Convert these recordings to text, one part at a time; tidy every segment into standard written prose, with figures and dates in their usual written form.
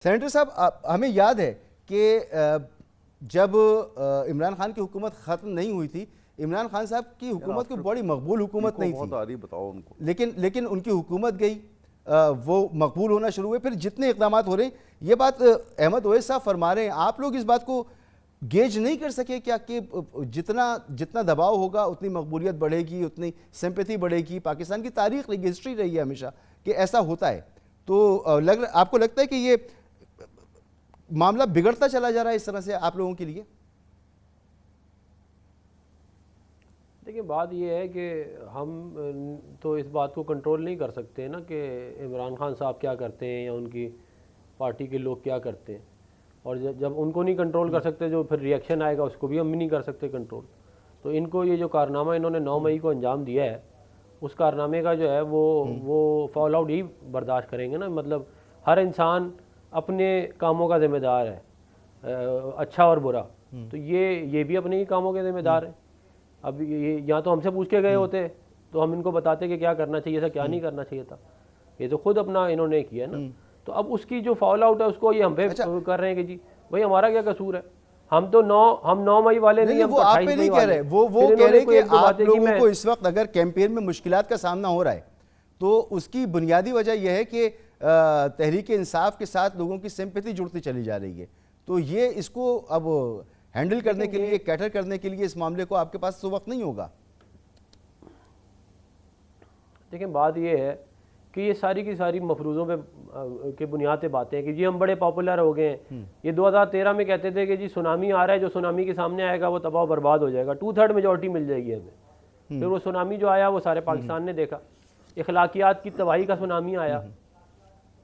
Senator صاحب ہمیں یاد ہے کہ جب عمران خان کی حکومت ختم نہیں ہوئی تھی، عمران خان صاحب کی حکومت کوئی بڑی مقبول حکومت نہیں تھی، لیکن ان کی حکومت گئی، وہ مقبول ہونا شروع ہوئے، پھر جتنے اقدامات ہو رہے ہیں، یہ بات احمد اویس صاحب فرما رہے ہیں، آپ لوگ اس بات کو گیج نہیں کر سکے کیا کہ جتنا دباؤ ہوگا اتنی مقبولیت بڑھے گی، اتنی سمپیتھی بڑھے گی؟ پاکستان کی تاریخ رہی ہے، ہسٹری رہی ہے ہمیشہ کہ ایسا ہوتا ہے، تو آپ کو لگتا ہے کہ یہ معاملہ بگڑتا چلا جا رہا ہے اس طرح سے آپ لوگوں کے لیے؟ دیکھیں، بات یہ ہے کہ ہم تو اس بات کو کنٹرول نہیں کر سکتے نا کہ عمران خان صاحب کیا کرتے ہیں یا ان کی پارٹی کے لوگ کیا کرتے ہیں، اور جب ان کو نہیں کنٹرول کر سکتے جو پھر ری ایکشن آئے گا اس کو بھی ہم نہیں کر سکتے کنٹرول۔ تو ان کو یہ جو کارنامہ انہوں نے 9 مئی کو انجام دیا ہے، اس کارنامے کا جو ہے وہ فال آؤٹ ہی برداشت کریں گے نا۔ مطلب ہر انسان اپنے کاموں کا ذمہ دار ہے، اچھا اور برا، تو یہ بھی اپنے ہی کاموں کے ذمہ دار ہیں۔ اب یا تو ہم سے پوچھ کے گئے ہوتے تو ہم ان کو بتاتے کہ کیا کرنا چاہیے تھا، کیا نہیں کرنا چاہیے تھا، یہ تو خود اپنا انہوں نے کیا نا۔ تو اب اس کی جو فال آؤٹ ہے اس کو یہ ہم پہ کر رہے ہیں کہ جی بھائی ہمارا کیا قصور ہے، ہم 9 مئی والے نہیں، ہم وہ آپ پہ نہیں کہہ رہے، وہ کہہ رہے کہ آپ لوگوں کو اس وقت اگر کیمپین میں مشکلات کا سامنا ہو رہا ہے تو اس کی بنیادی وجہ یہ ہے کہ تحریک انصاف کے ساتھ لوگوں کی سمپیتھی جڑتی چلی جا رہی ہے، تو یہ اس کو اب ہینڈل کرنے کے لیے، کیٹر کرنے کے لیے اس معاملے کو آپ کے پاس تو وقت نہیں ہوگا۔ دیکھیں، بات یہ ہے کہ یہ ساری کی ساری مفروضوں پہ کے بنیاد پہ باتیں ہیں کہ جی ہم بڑے پاپولر ہو گئے ہیں۔ یہ 2013 میں کہتے تھے کہ جی سونامی آ رہا ہے، جو سونامی کے سامنے آئے گا وہ تباہ و برباد ہو جائے گا، 2/3 میجورٹی مل جائے گی ہمیں۔ پھر وہ سونامی جو آیا وہ سارے پاکستان نے دیکھا، اخلاقیات کی تباہی کا سونامی آیا،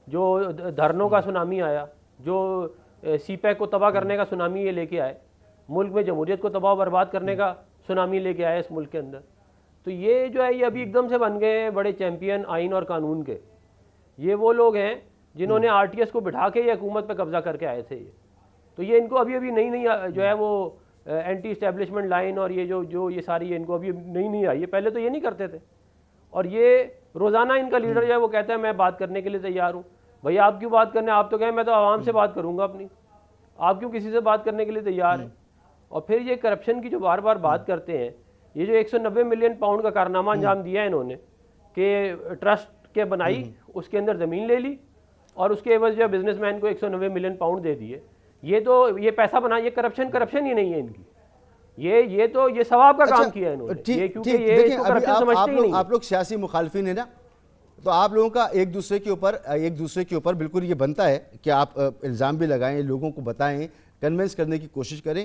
جو دھرنوں کا سونامی آیا، جو سی پیک کو تباہ کرنے کا سونامی یہ لے کے آئے، ملک میں جمہوریت کو تباہ و برباد کرنے کا سونامی لے کے آئے اس ملک کے اندر۔ تو یہ جو ہے یہ ابھی ایک دم سے بن گئے ہیں بڑے چیمپئن آئین اور قانون کے۔ یہ وہ لوگ ہیں جنہوں نے RTS کو بٹھا کے یہ حکومت پہ قبضہ کر کے آئے تھے یہ، تو یہ ان کو ابھی نئی جو ہے وہ اینٹی اسٹیبلشمنٹ لائن اور یہ جو یہ ساری ان کو ابھی نئی آئی ہے، پہلے تو یہ نہیں کرتے تھے۔ اور یہ روزانہ ان کا لیڈر جو ہے وہ کہتا ہے میں بات کرنے کے لیے تیار ہوں۔ بھئی آپ کیوں بات کرنے، آپ تو کہیں میں تو عوام سے بات کروں گا اپنی، آپ کیوں کسی سے بات کرنے کے لیے تیار ہیں؟ اور پھر یہ کرپشن کی جو بار بار بات کرتے ہیں، یہ جو 190 ملین پاؤنڈ کا کارنامہ انجام دیا ہے انہوں نے کہ ٹرسٹ کے بنائی، اس کے اندر زمین لے لی اور اس کے عوض جو بزنس مین کو 190 ملین پاؤنڈ دے دیے، یہ پیسہ بنا، یہ کرپشن ہی نہیں ہے ان کی، یہ ثواب کا کام کیا ہے انہوں نے، یہ کیونکہ یہ اس کو کرپشن سمجھتے ہی نہیں۔ آپ لوگ سیاسی مخالفین ہیں نا، تو آپ لوگوں کا ایک دوسرے کے اوپر بالکل یہ بنتا ہے کہ آپ الزام بھی لگائیں، لوگوں کو بتائیں، کنونس کرنے کی کوشش کریں